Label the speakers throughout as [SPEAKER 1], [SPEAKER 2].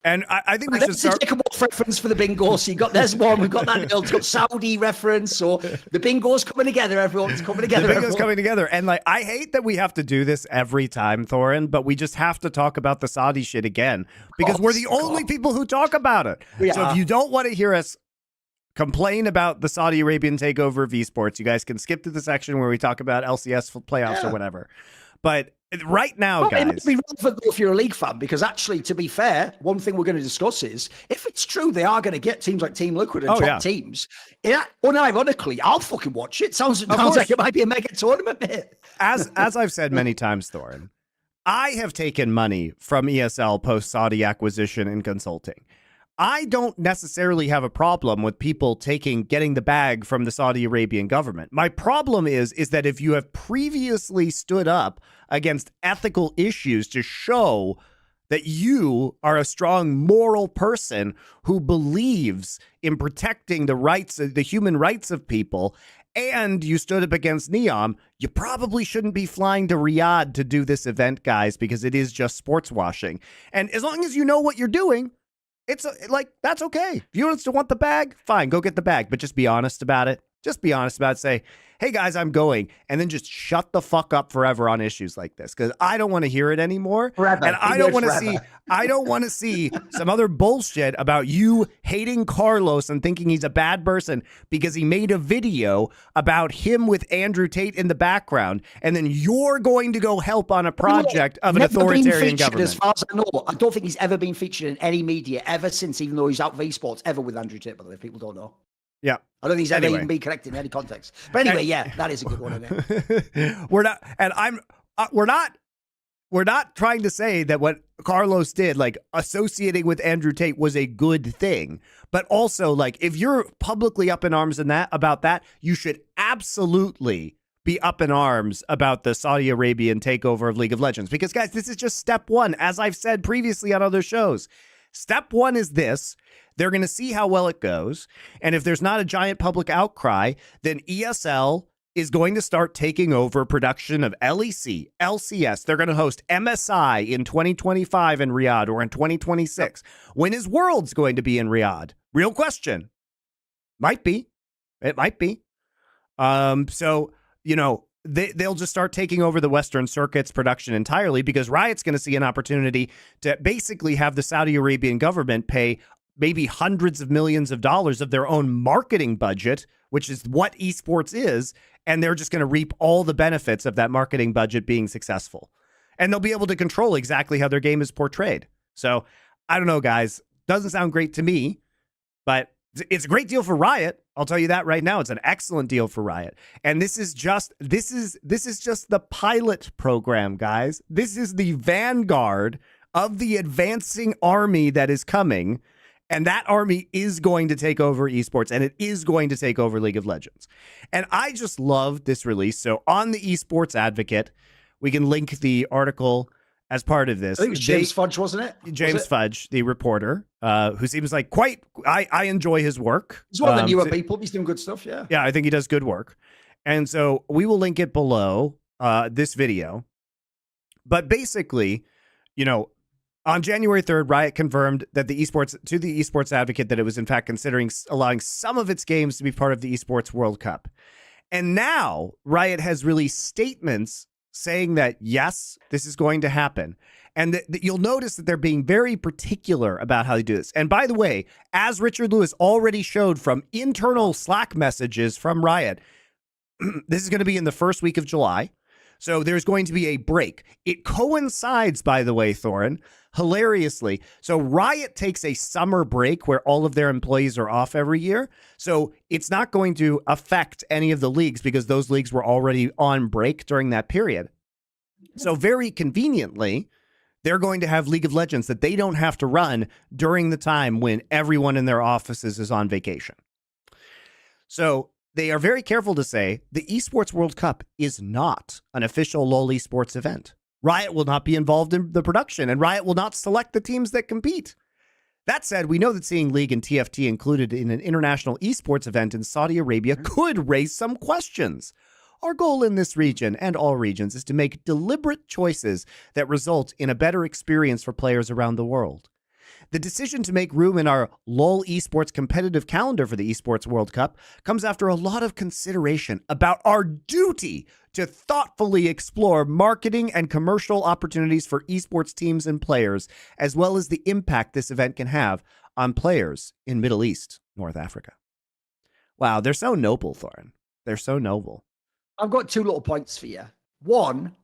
[SPEAKER 1] And I think we
[SPEAKER 2] And
[SPEAKER 1] should
[SPEAKER 2] there's a
[SPEAKER 1] start.
[SPEAKER 2] Jacob Wolf reference for the bingo. So there's one. We've got that. It's got Saudi reference. So the bingo's coming together. Everyone's coming together.
[SPEAKER 1] The bingo's coming together. And like, I hate that we have to do this every time, Thorin, but we just have to talk about the Saudi shit again because we're the only people who talk about it. So if you don't want to hear us complain about the Saudi Arabian takeover of esports, you guys can skip to the section where we talk about LCS playoffs or whatever. But right now, guys,
[SPEAKER 2] it might be relevant if you're a league fan, because actually, to be fair, one thing we're going to discuss is if it's true they are going to get teams like Team Liquid and top teams. Yeah, unironically, I'll fucking watch it. Sounds like it might be a mega tournament, mate.
[SPEAKER 1] As I've said many times, Thorin, I have taken money from ESL post Saudi acquisition and consulting. I don't necessarily have a problem with people getting the bag from the Saudi Arabian government. My problem is that if you have previously stood up against ethical issues to show that you are a strong moral person who believes in protecting the human rights of people, and you stood up against NEOM, you probably shouldn't be flying to Riyadh to do this event, guys, because it is just sports washing. And as long as you know what you're doing, it's that's okay. If you want the bag, fine, go get the bag, but just be honest about it. Just be honest about it. Say, hey guys, I'm going, and then just shut the fuck up forever on issues like this, because I don't want to hear it anymore.
[SPEAKER 2] Forever.
[SPEAKER 1] And I don't want to see some other bullshit about you hating Carlos and thinking he's a bad person because he made a video about him with Andrew Tate in the background, and then you're going to go help on a project of an authoritarian government.
[SPEAKER 2] As far as I know, I don't think he's ever been featured in any media ever since, even though he's out of esports, ever with Andrew Tate, by the way, if people don't know.
[SPEAKER 1] Yeah.
[SPEAKER 2] I don't think he's ever even been connected in any context. But anyway, yeah, that is a good one, isn't it?
[SPEAKER 1] We're not trying to say that what Carlos did, like associating with Andrew Tate, was a good thing. But also, like, if you're publicly up in arms about that, you should absolutely be up in arms about the Saudi Arabian takeover of League of Legends. Because, guys, this is just step one, as I've said previously on other shows. Step one is this. They're going to see how well it goes. And if there's not a giant public outcry, then ESL is going to start taking over production of LEC, LCS. They're going to host MSI in 2025 in Riyadh, or in 2026. When is Worlds going to be in Riyadh? Real question. Might be. It might be. So, you know, they'll just start taking over the Western Circuit's production entirely, because Riot's going to see an opportunity to basically have the Saudi Arabian government pay maybe hundreds of millions of dollars of their own marketing budget, which is what esports is, and they're just going to reap all the benefits of that marketing budget being successful. And they'll be able to control exactly how their game is portrayed. So, I don't know, guys. Doesn't sound great to me, but it's a great deal for Riot. I'll tell you that right now. It's an excellent deal for Riot. And this is just the pilot program, guys. This is the vanguard of the advancing army that is coming. And that army is going to take over esports, and it is going to take over League of Legends. And I just love this release. So on the Esports Advocate, we can link the article as part of this.
[SPEAKER 2] I think it was James Fudge, wasn't it?
[SPEAKER 1] James Fudge, the reporter, who seems like I enjoy his work.
[SPEAKER 2] He's one of the newer people. He's doing good stuff, yeah.
[SPEAKER 1] Yeah, I think he does good work. And so we will link it below this video. But basically, you know, on January 3rd, Riot confirmed that the Esports Advocate that it was in fact considering allowing some of its games to be part of the Esports World Cup. And now Riot has released statements saying that, yes, this is going to happen. And that you'll notice that they're being very particular about how they do this. And by the way, as Richard Lewis already showed from internal Slack messages from Riot, this is going to be in the first week of July. So there's going to be a break. It coincides, by the way, Thorin, hilariously. So Riot takes a summer break where all of their employees are off every year. So it's not going to affect any of the leagues because those leagues were already on break during that period. So very conveniently, they're going to have League of Legends that they don't have to run during the time when everyone in their offices is on vacation. So they are very careful to say the Esports World Cup is not an official LoL esports event. Riot will not be involved in the production, and Riot will not select the teams that compete. That said, we know that seeing League and TFT included in an international esports event in Saudi Arabia could raise some questions. Our goal in this region and all regions is to make deliberate choices that result in a better experience for players around the world. The decision to make room in our LoL esports competitive calendar for the Esports World Cup comes after a lot of consideration about our duty to thoughtfully explore marketing and commercial opportunities for esports teams and players, as well as the impact this event can have on players in Middle East, North Africa. Wow, they're so noble, Thorin. They're so noble.
[SPEAKER 2] I've got two little points for you. One,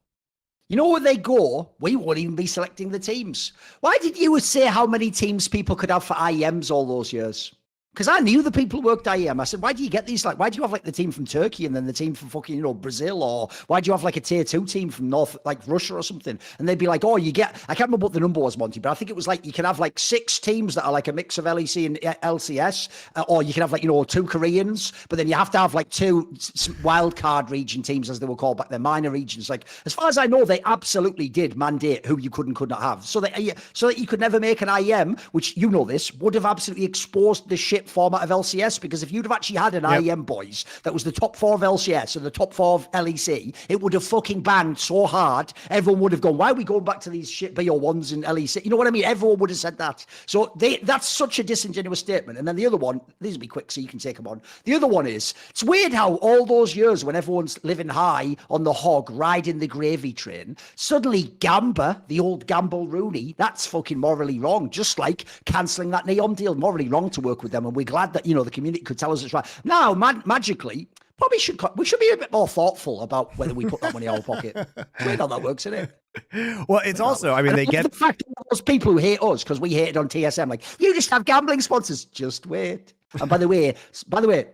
[SPEAKER 2] you know where they go, we won't even be selecting the teams. Why did you say how many teams people could have for IEMs all those years? Because I knew the people who worked IEM. I said, why do you get these? Like, why do you have like the team from Turkey and then the team from fucking, Brazil? Or why do you have like a tier 2 team from like Russia or something? And they'd be like, oh, you get, I can't remember what the number was, Monty, but I think it was like, you can have like 6 teams that are like a mix of LEC and LCS, or you can have like, 2 Koreans, but then you have to have like 2 wild card region teams, as they were called back then, minor regions. Like, as far as I know, they absolutely did mandate who you could not have. So that you could never make an IEM, which this would have absolutely exposed the shit format of LCS, because if you'd have actually had an IEM, boys, that was the top 4 of LCS and the top 4 of LEC, it would have fucking banged so hard, everyone would have gone, why are we going back to these shit BO1s in LEC? You know what I mean? Everyone would have said that. So that's such a disingenuous statement. And then the other one, these will be quick so you can take them on. The other one is, it's weird how all those years when everyone's living high on the hog, riding the gravy train, suddenly Gamba, the old Gamble Rooney, that's fucking morally wrong. Just like cancelling that Neon deal, morally wrong to work with them. And we're glad that, the community could tell us it's right. Now, magically, we should be a bit more thoughtful about whether we put that money in our pocket. It's weird how that works, isn't it?
[SPEAKER 1] Well, it's also, they get
[SPEAKER 2] the fact that those people who hate us because we hated on TSM, like, you just have gambling sponsors. Just wait. And by the way,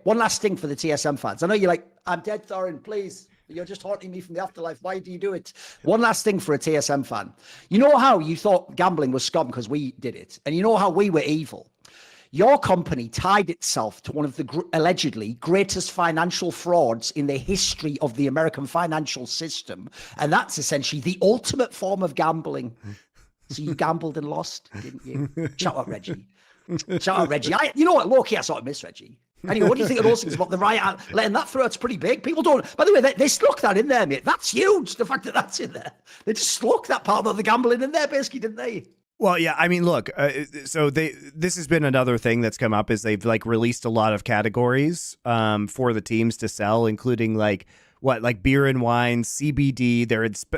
[SPEAKER 2] one last thing for the TSM fans. I know you're like, I'm dead, Thorin, please. You're just haunting me from the afterlife. Why do you do it? One last thing for a TSM fan. You know how you thought gambling was scum because we did it? And you know how we were evil? Your company tied itself to one of the allegedly greatest financial frauds in the history of the American financial system. And that's essentially the ultimate form of gambling. So you gambled and lost, didn't you? Shout out, Reggie. Shout out, Reggie. You know what? Low-key, I sort of miss Reggie. Anyway, what do you think of those things about the riot letting that through? It's pretty big. People don't. By the way, they stuck that in there, mate. That's huge. The fact that that's in there. They just stuck that part of the gambling in there, basically, didn't they?
[SPEAKER 1] Well, yeah, look, so this has been another thing that's come up is they've like released a lot of categories for the teams to sell, including like beer and wine, CBD.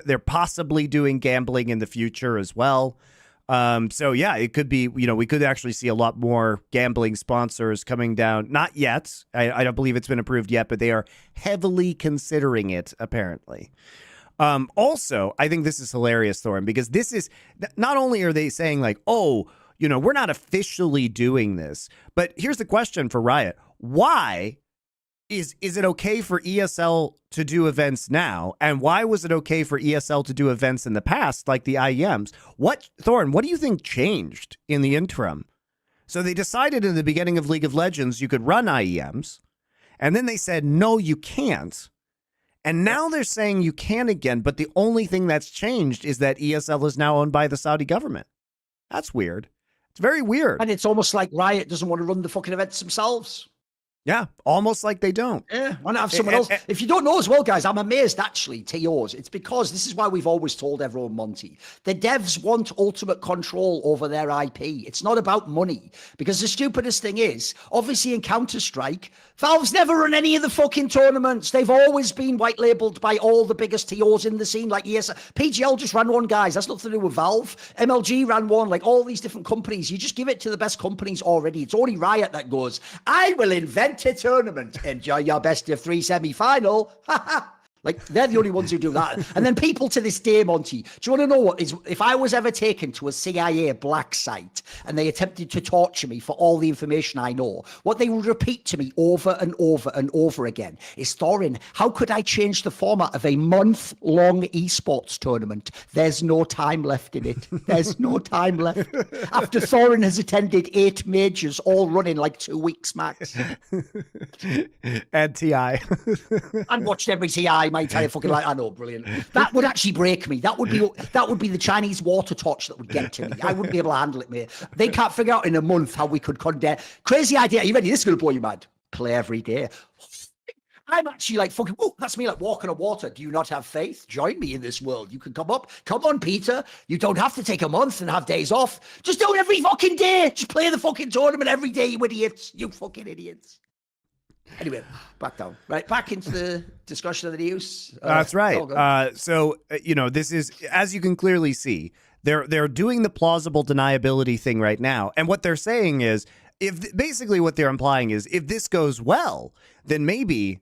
[SPEAKER 1] They're possibly doing gambling in the future as well. So yeah, it could be, we could actually see a lot more gambling sponsors coming down. Not yet. I don't believe it's been approved yet, but they are heavily considering it, apparently. Also, I think this is hilarious, Thorin, because this is not only are they saying like, oh, we're not officially doing this, but here's the question for Riot. Why is it okay for ESL to do events now? And why was it okay for ESL to do events in the past, like the IEMs? Thorin, what do you think changed in the interim? So they decided in the beginning of League of Legends, you could run IEMs, and then they said, no, you can't. And now they're saying you can again, but the only thing that's changed is that ESL is now owned by the Saudi government. That's weird. It's very weird.
[SPEAKER 2] And it's almost like Riot doesn't want to run the fucking events themselves.
[SPEAKER 1] Yeah, almost like they don't.
[SPEAKER 2] Yeah, why not have someone else? If you don't know as well, guys, I'm amazed, actually, TOs. It's because this is why we've always told everyone, Monty, the devs want ultimate control over their IP. It's not about money. Because the stupidest thing is, obviously in Counter-Strike, Valve's never run any of the fucking tournaments. They've always been white labeled by all the biggest TOs in the scene, like ESL. PGL just ran one, guys. That's nothing to do with Valve. MLG ran one, like all these different companies. You just give it to the best companies already. It's only Riot that goes, I will invent a tournament. Enjoy your best of 3 semi-final. Like, they're the only ones who do that. And then people to this day, Monty, do you want to know what is, if I was ever taken to a CIA black site and they attempted to torture me for all the information I know, what they would repeat to me over and over and over again is, Thorin, how could I change the format of a month-long esports tournament? There's no time left in it. There's no time left. After Thorin has attended 8 majors, all running like 2 weeks max.
[SPEAKER 1] And TI.
[SPEAKER 2] And watched every TI my entire fucking life. I know, brilliant. That would actually break me. That would be the Chinese water torch that would get to me. I wouldn't be able to handle it, mate. They can't figure out in a month how we could condemn. Crazy idea. Are you ready? This is going to blow you mad. Play every day. I'm actually like fucking, oh, that's me like walking on water. Do you not have faith? Join me in this world. You can come up. Come on, Peter. You don't have to take a month and have days off. Just do it every fucking day. Just play the fucking tournament every day, you idiots. You fucking idiots. Anyway, back down. Right, back into the discussion of the news.
[SPEAKER 1] That's right. So, this is, as you can clearly see, they're doing the plausible deniability thing right now. And what they're saying is, basically what they're implying is, if this goes well, then maybe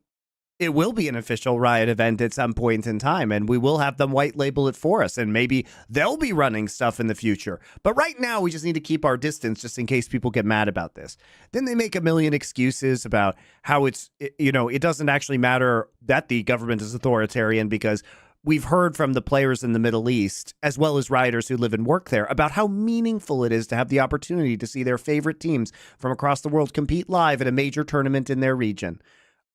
[SPEAKER 1] it will be an official Riot event at some point in time, and we will have them white label it for us, and maybe they'll be running stuff in the future. But right now, we just need to keep our distance just in case people get mad about this. Then they make a million excuses about how it doesn't actually matter that the government is authoritarian, because we've heard from the players in the Middle East, as well as rioters who live and work there, about how meaningful it is to have the opportunity to see their favorite teams from across the world compete live at a major tournament in their region.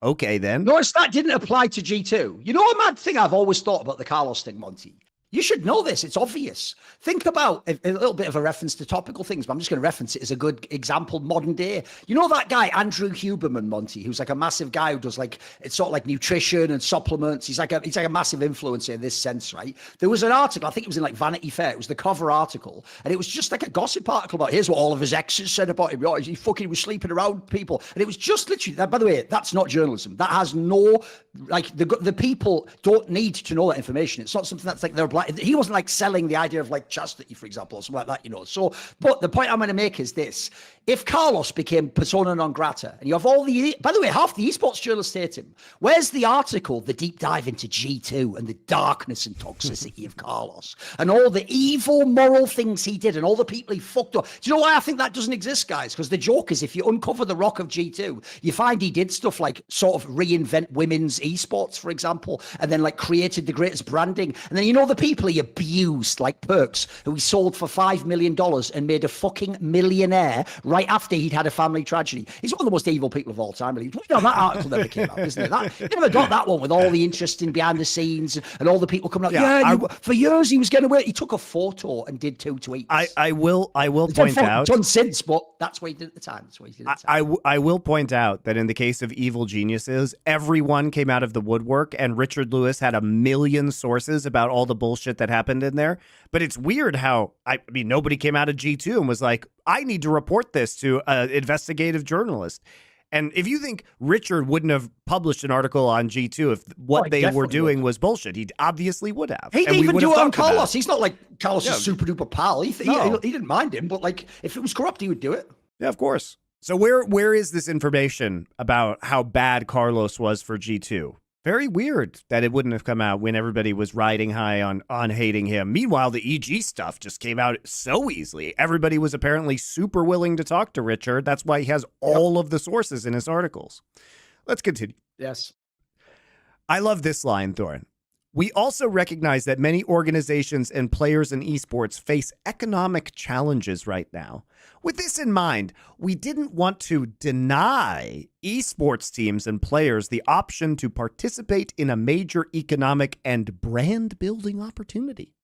[SPEAKER 1] Okay, then.
[SPEAKER 2] Notice that didn't apply to G2. You know a mad thing I've always thought about the Carlos thing, Monty? You should know this. It's obvious. Think about a little bit of a reference to topical things, but I'm just going to reference it as a good example, modern day. You know that guy, Andrew Huberman, Monty, who's like a massive guy who does it's sort of like nutrition and supplements. He's like a massive influencer in this sense, right? There was an article, I think it was in like Vanity Fair. It was the cover article, and it was just like a gossip article about here's what all of his exes said about him. He fucking was sleeping around people. And it was just literally, by the way, that's not journalism. That has no, the people don't need to know that information. It's not something that's like they're he wasn't like selling the idea of like chastity, for example, or something like that, So, but the point I'm going to make is this. If Carlos became persona non grata, and you have by the way, half the esports journalists hate him. Where's the article, the deep dive into G2 and the darkness and toxicity of Carlos and all the evil moral things he did and all the people he fucked up? Do you know why I think that doesn't exist, guys? Because the joke is if you uncover the rock of G2, you find he did stuff like sort of reinvent women's esports, for example, and then like created the greatest branding. And then the people he abused, like Perks, who he sold for $5 million and made a fucking millionaire right after he'd had a family tragedy. He's one of the most evil people of all time, really. That article never came out, isn't it? You never got that one with all the interesting behind the scenes and all the people coming up. For years he was getting away. He took a photo and did 2 tweets.
[SPEAKER 1] I will point out.
[SPEAKER 2] Done since, but that's what he did at the time.
[SPEAKER 1] I will point out that in the case of Evil Geniuses, everyone came out of the woodwork, and Richard Lewis had a million sources about all the bullshit that happened in there. But it's weird how, nobody came out of G2 and was like, I need to report this to an investigative journalist. And if you think Richard wouldn't have published an article on G2 if what they were doing was bullshit, he obviously would have.
[SPEAKER 2] He'd even do it on Carlos. He's not like Carlos' super duper pal. He didn't mind him, but like if it was corrupt, he would do it.
[SPEAKER 1] Yeah, of course. So where is this information about how bad Carlos was for G2? Very weird that it wouldn't have come out when everybody was riding high on hating him. Meanwhile, the EG stuff just came out so easily. Everybody was apparently super willing to talk to Richard. That's why he has all of the sources in his articles. Let's continue.
[SPEAKER 2] Yes.
[SPEAKER 1] I love this line, Thorin. We also recognize that many organizations and players in esports face economic challenges right now. With this in mind, we didn't want to deny esports teams and players the option to participate in a major economic and brand building opportunity.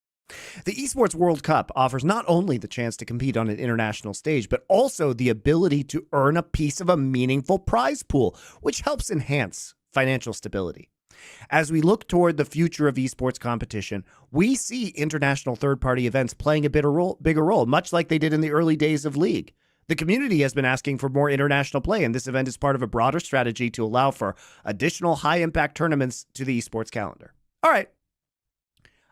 [SPEAKER 1] The Esports World Cup offers not only the chance to compete on an international stage, but also the ability to earn a piece of a meaningful prize pool, which helps enhance financial stability. As we look toward the future of esports competition, we see international third-party events playing a bigger role, much like they did in the early days of League. The community has been asking for more international play, and this event is part of a broader strategy to allow for additional high-impact tournaments to the esports calendar. All right.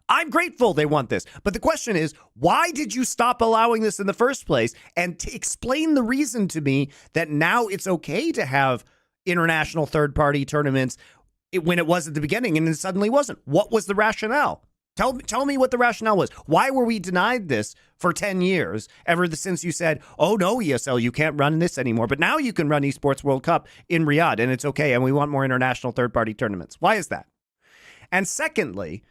[SPEAKER 1] I'm grateful they want this, but the question is, why did you stop allowing this in the first place? And to explain the reason to me that now it's okay to have international third-party tournaments when it was at the beginning and then suddenly wasn't. What was the rationale? Tell me what the rationale was. Why were we denied this for 10 years ever since you said, oh no, ESL, you can't run this anymore, but now you can run Esports World Cup in Riyadh and it's okay and we want more international third-party tournaments. Why is that? And secondly,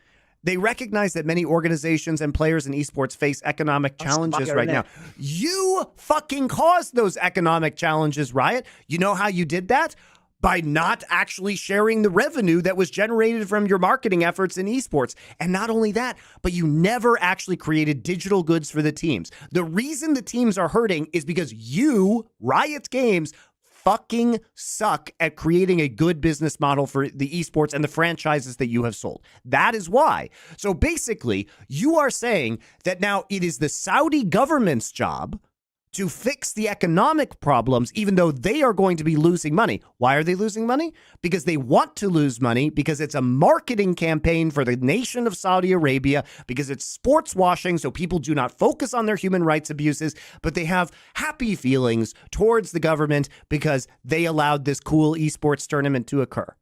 [SPEAKER 1] they recognize that many organizations and players in esports face economic challenges right now. You fucking caused those economic challenges, Riot. You know how you did that? By not actually sharing the revenue that was generated from your marketing efforts in esports. And not only that, but you never actually created digital goods for the teams. The reason the teams are hurting is because you, Riot Games, fucking suck at creating a good business model for the esports and the franchises that you have sold. That is why. So basically, you are saying that now it is the Saudi government's job to fix the economic problems, even though they are going to be losing money. Why are they losing money? Because they want to lose money, because it's a marketing campaign for the nation of Saudi Arabia, because it's sports washing, so people do not focus on their human rights abuses, but they have happy feelings towards the government because they allowed this cool esports tournament to occur.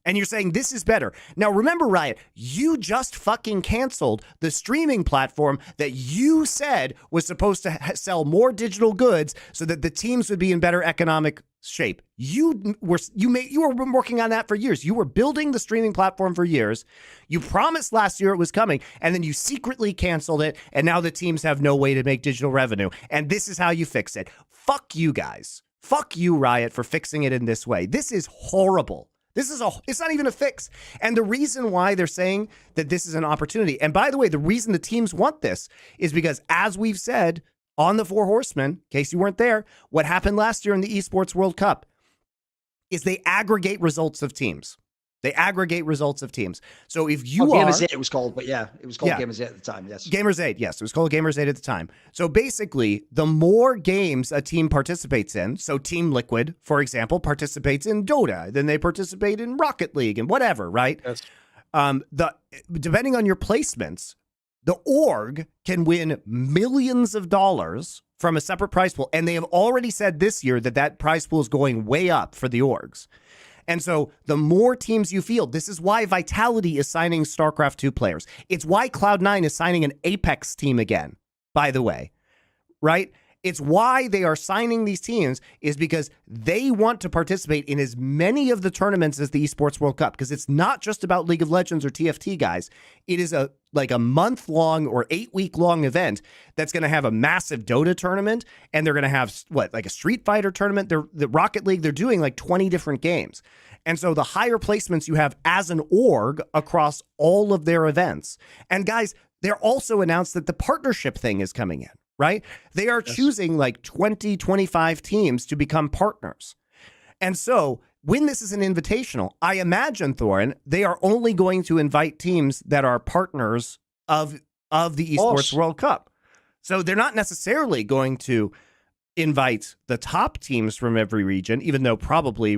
[SPEAKER 1] And you're saying this is better. Now, remember, Riot, you just fucking canceled the streaming platform that you said was supposed to sell more digital goods so that the teams would be in better economic shape. You were working on that for years. You were building the streaming platform for years. You promised last year it was coming, and then you secretly canceled it, and now the teams have no way to make digital revenue. And this is how you fix it. Fuck you guys. Fuck you, Riot, for fixing it in this way. This is horrible. It's not even a fix. And the reason why they're saying that this is an opportunity, and by the way, the reason the teams want this is because, as we've said on the Four Horsemen, in case you weren't there, what happened last year in the Esports World Cup is they aggregate results of teams. They aggregate results of teams. So if you
[SPEAKER 2] Gamers 8 it was called, but yeah, it was called Gamers 8 at the time, yes.
[SPEAKER 1] Gamers 8, yes. It was called Gamers 8 at the time. So basically, the more games a team participates in, so Team Liquid, for example, participates in Dota, then they participate in Rocket League and whatever, right?
[SPEAKER 2] Yes.
[SPEAKER 1] Depending on your placements, the org can win millions of dollars from a separate prize pool. And they have already said this year that that prize pool is going way up for the orgs. And so the more teams you field, this is why Vitality is signing StarCraft 2 players. It's why Cloud9 is signing an Apex team again, by the way, right? It's why they are signing these teams, is because they want to participate in as many of the tournaments as the Esports World Cup, because it's not just about League of Legends or TFT, guys. It is a month-long or 8-week-long event that's going to have a massive Dota tournament, and they're going to have, like a Street Fighter tournament. The Rocket League, they're doing like 20 different games. And so the higher placements you have as an org across all of their events. And guys, they're also announced that the partnership thing is coming in. Right? They are choosing like 20, 25 teams to become partners. And so when this is an invitational, I imagine, Thorin, they are only going to invite teams that are partners of the Esports World Cup. So they're not necessarily going to invite the top teams from every region, even though probably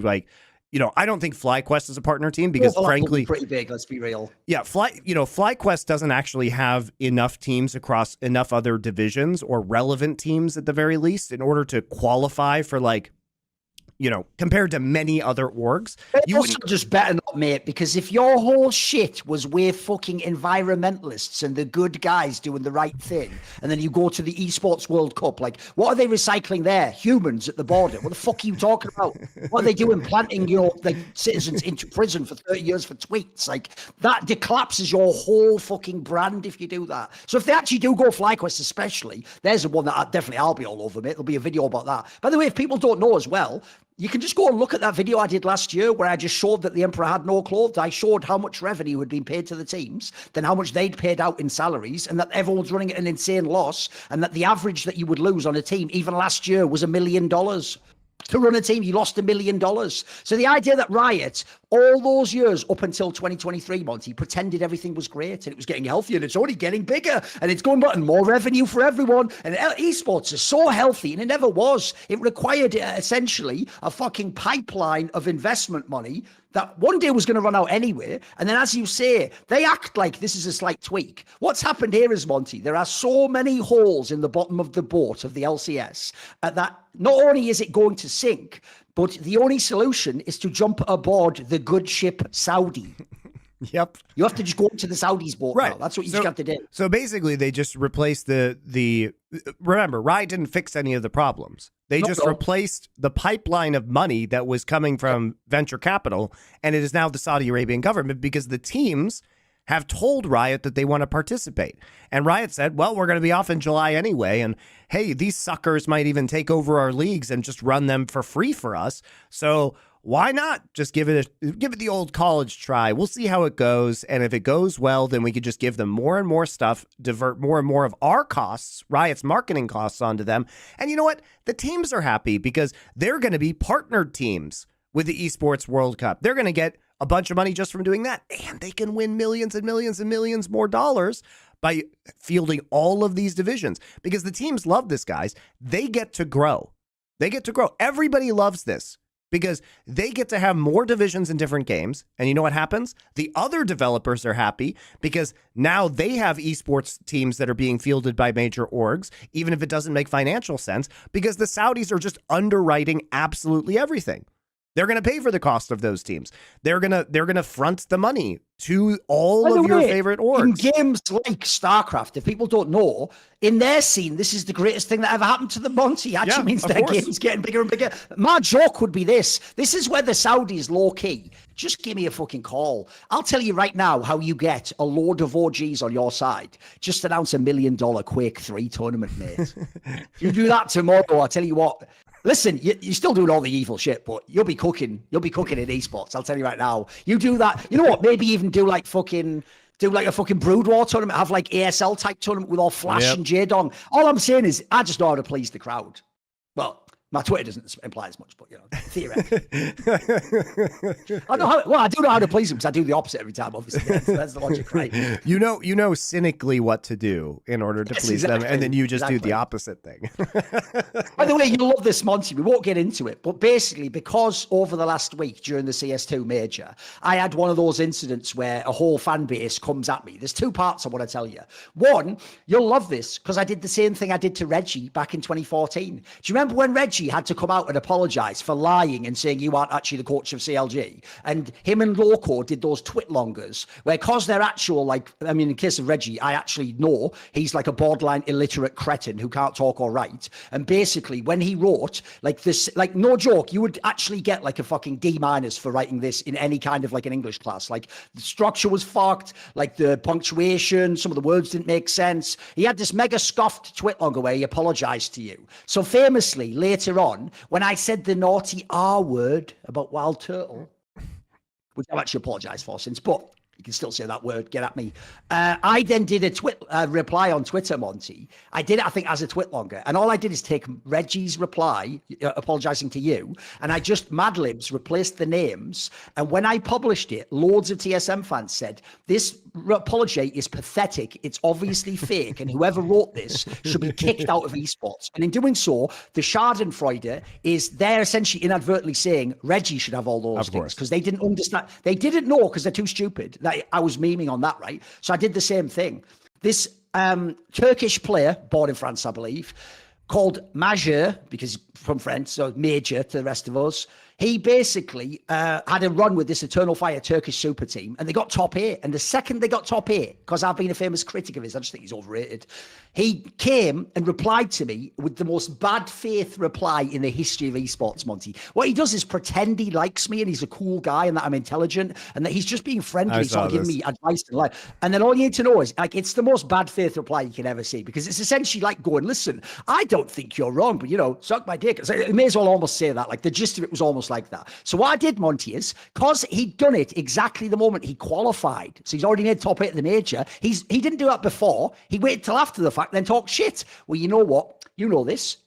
[SPEAKER 1] I don't think FlyQuest is a partner team because, frankly,
[SPEAKER 2] pretty big. Let's be real.
[SPEAKER 1] Yeah, FlyQuest doesn't actually have enough teams across enough other divisions, or relevant teams at the very least, in order to qualify for compared to many other orgs.
[SPEAKER 2] You also just better not, mate, because if your whole shit was we're fucking environmentalists and the good guys doing the right thing, and then you go to the Esports World Cup, what are they recycling there? Humans at the border. What the fuck are you talking about? What are they doing? Planting, citizens into prison for 30 years for tweets. That collapses your whole fucking brand if you do that. So if they actually do go FlyQuest especially, there's the one that I'll be all over, mate. There'll be a video about that. By the way, if people don't know as well, you can just go and look at that video I did last year where I just showed that the Emperor had no clothes. I showed how much revenue had been paid to the teams, then how much they'd paid out in salaries, and that everyone's running at an insane loss, and that the average that you would lose on a team, even last year, was $1 million. To run a team, you lost $1 million. So the idea that Riot, all those years up until 2023, Monty, pretended everything was great and it was getting healthier and it's only getting bigger and it's going and more revenue for everyone. And esports is so healthy, and it never was. It required essentially a fucking pipeline of investment money that one day was going to run out anyway. And then, as you say, they act like this is a slight tweak. What's happened here is, Monty, there are so many holes in the bottom of the boat of the LCS that not only is it going to sink, but the only solution is to jump aboard the good ship Saudi.
[SPEAKER 1] Yep.
[SPEAKER 2] You have to just go into the Saudis' boat now. That's what you just have to do.
[SPEAKER 1] So basically, they just replaced the remember, Riot didn't fix any of the problems. They just replaced the pipeline of money that was coming from venture capital, and it is now the Saudi Arabian government, because the teams have told Riot that they want to participate. And Riot said, well, we're going to be off in July anyway, and hey, these suckers might even take over our leagues and just run them for free for us. So why not just give it the old college try? We'll see how it goes. And if it goes well, then we could just give them more and more stuff, divert more and more of our costs, Riot's marketing costs onto them. And you know what? The teams are happy because they're going to be partnered teams with the Esports World Cup. They're going to get a bunch of money just from doing that. And they can win millions and millions and millions more dollars by fielding all of these divisions, because the teams love this, guys. They get to grow. They get to grow. Everybody loves this because they get to have more divisions in different games. And you know what happens? The other developers are happy because now they have esports teams that are being fielded by major orgs, even if it doesn't make financial sense, because the Saudis are just underwriting absolutely everything. They're going to pay for the cost of those teams. They're going to front the money to all of your favorite orgs.
[SPEAKER 2] In games like StarCraft, if people don't know, in their scene, this is the greatest thing that ever happened to the Monty. Actually means their game's getting bigger and bigger. My joke would be this. This is where the Saudis low-key. Just give me a fucking call. I'll tell you right now how you get a load of OGs on your side. Just announce $1 million Quake 3 tournament, mate. You do that tomorrow, I'll tell you what. Listen, you're still doing all the evil shit, but you'll be cooking. You'll be cooking in esports. I'll tell you right now. You do that. You know what? Maybe even do like a fucking Brood War tournament. Have like ASL type tournament with all Flash and J-Dong. All I'm saying is, I just know how to please the crowd. Well, my Twitter doesn't imply as much, but you know, theoretically. I do know how to please them because I do the opposite every time. Obviously, that's the logic, right?
[SPEAKER 1] You know cynically what to do in order to please them, and then you just do the opposite thing.
[SPEAKER 2] By the way, you'll love this, Monty. We won't get into it, but basically, because over the last week during the CS2 major, I had one of those incidents where a whole fan base comes at me. There's two parts I want to tell you. One, you'll love this because I did the same thing I did to Reggie back in 2014. Do you remember when Reggie had to come out and apologize for lying and saying you aren't actually the coach of CLG? And him and Loco did those twitlongers where, cause they're actual, like, I mean, in case of Reggie, I actually know he's like a borderline illiterate cretin who can't talk or write. And basically when he wrote like this, like no joke, you would actually get like a fucking D- for writing this in any kind of like an English class. Like the structure was fucked, like the punctuation, some of the words didn't make sense. He had this mega scoffed twitlonger where he apologized to you. So famously later on, when I said the naughty R word about Wild Turtle, which I've actually apologized for since, but you can still say that word, get at me. I then did a reply on Twitter, Monty. I did it, I think, as a twitlonger. And all I did is take Reggie's reply, apologizing to you, and I just Mad Libs replaced the names. And when I published it, loads of TSM fans said, this apology is pathetic. It's obviously fake. And whoever wrote this should be kicked out of esports. And in doing so, the Schadenfreude is they're essentially inadvertently saying Reggie should have all those things because they didn't understand. They didn't know because they're too stupid. I was memeing on that, right? So I did the same thing. This Turkish player, born in France, I believe, called Major, because from France, so major to the rest of us. He basically had a run with this Eternal Fire Turkish super team, and they got top 8. And the second they got top 8, because I've been a famous critic of his, I just think he's overrated, he came and replied to me with the most bad faith reply in the history of esports, Monty. What he does is pretend he likes me and he's a cool guy and that I'm intelligent and that he's just being friendly, sort of giving me advice in life. And then all you need to know is, like, it's the most bad faith reply you can ever see, because it's essentially like going, listen, I don't think you're wrong, but, you know, suck my dick. So it may as well almost say that. Like, the gist of it was almost like that. So what I did, Monty, is because he'd done it exactly the moment he qualified, so he's already made top 8 of the major. He didn't do that before. He waited till after the fact, then talk shit. Well, you know what? You know this.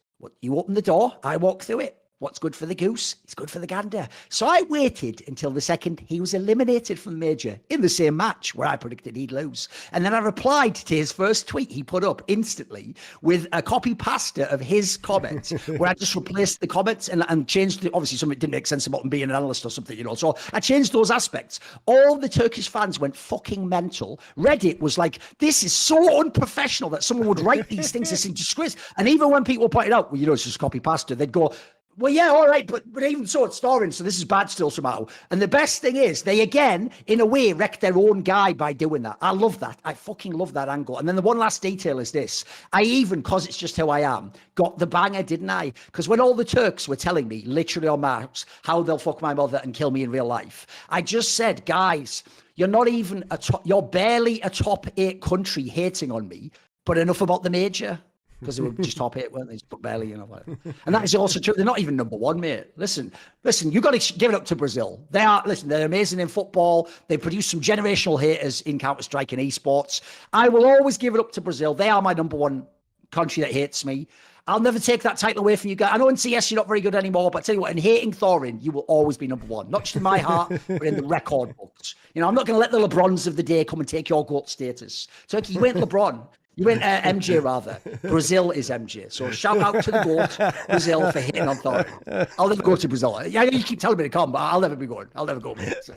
[SPEAKER 2] You open the door, I walk through it. What's good for the goose is good for the gander. So I waited until the second he was eliminated from the major in the same match where I predicted he'd lose. And then I replied to his first tweet he put up instantly with a copy pasta of his comment where I just replaced the comments and changed it. Obviously, something didn't make sense about him being an analyst or something, you know. So I changed those aspects. All the Turkish fans went fucking mental. Reddit was like, this is so unprofessional that someone would write these things. It's in disgrace. And even when people pointed out, well, you know, it's just copy pasta, they'd go, well, yeah, all right, but even so, it's Thorin, so this is bad still somehow. And the best thing is, they again, in a way, wrecked their own guy by doing that. I love that. I fucking love that angle. And then the one last detail is this. I even, because it's just who I am, got the banger, didn't I? Because when all the Turks were telling me, literally on my house, how they'll fuck my mother and kill me in real life, I just said, guys, you're not even you're barely a top 8 country hating on me, but enough about the major. because they were just top 8, weren't they? But barely, you know. Whatever. And that is also true. They're not even number 1, mate. Listen. You got to give it up to Brazil. They're amazing in football. They produce some generational haters in Counter-Strike and esports. I will always give it up to Brazil. They are my number 1 country that hates me. I'll never take that title away from you guys. I know in CS you're not very good anymore, but I tell you what, in hating Thorin, you will always be number 1. Not just in my heart, but in the record books. You know, I'm not going to let the LeBrons of the day come and take your GOAT status. Turkey, you ain't LeBron. You ain't MJ, rather. Brazil is MJ. So shout out to the GOAT, Brazil, for hitting on Thorin. I'll never go to Brazil. Yeah, you keep telling me to come, but I'll never be going. I'll never go. So.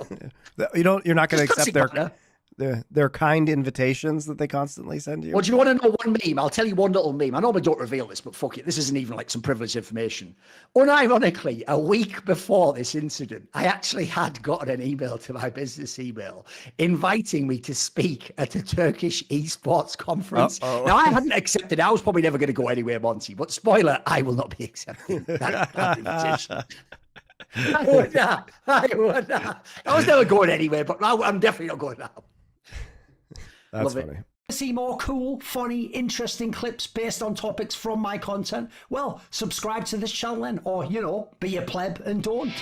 [SPEAKER 1] You're not going to accept their kind invitations that they constantly send you?
[SPEAKER 2] Well, do you want to know one meme? I'll tell you one little meme. I normally don't reveal this, but fuck it. This isn't even like some privileged information. Unironically, a week before this incident, I actually had gotten an email to my business email inviting me to speak at a Turkish esports conference. Uh-oh. Now, I hadn't accepted. I was probably never going to go anywhere, Monty. But spoiler, I will not be accepting that invitation. I would not. I was never going anywhere, but I'm definitely not going now.
[SPEAKER 1] That's funny.
[SPEAKER 3] See more cool, funny, interesting clips based on topics from my content? Well, subscribe to this channel then, or, be a pleb and don't.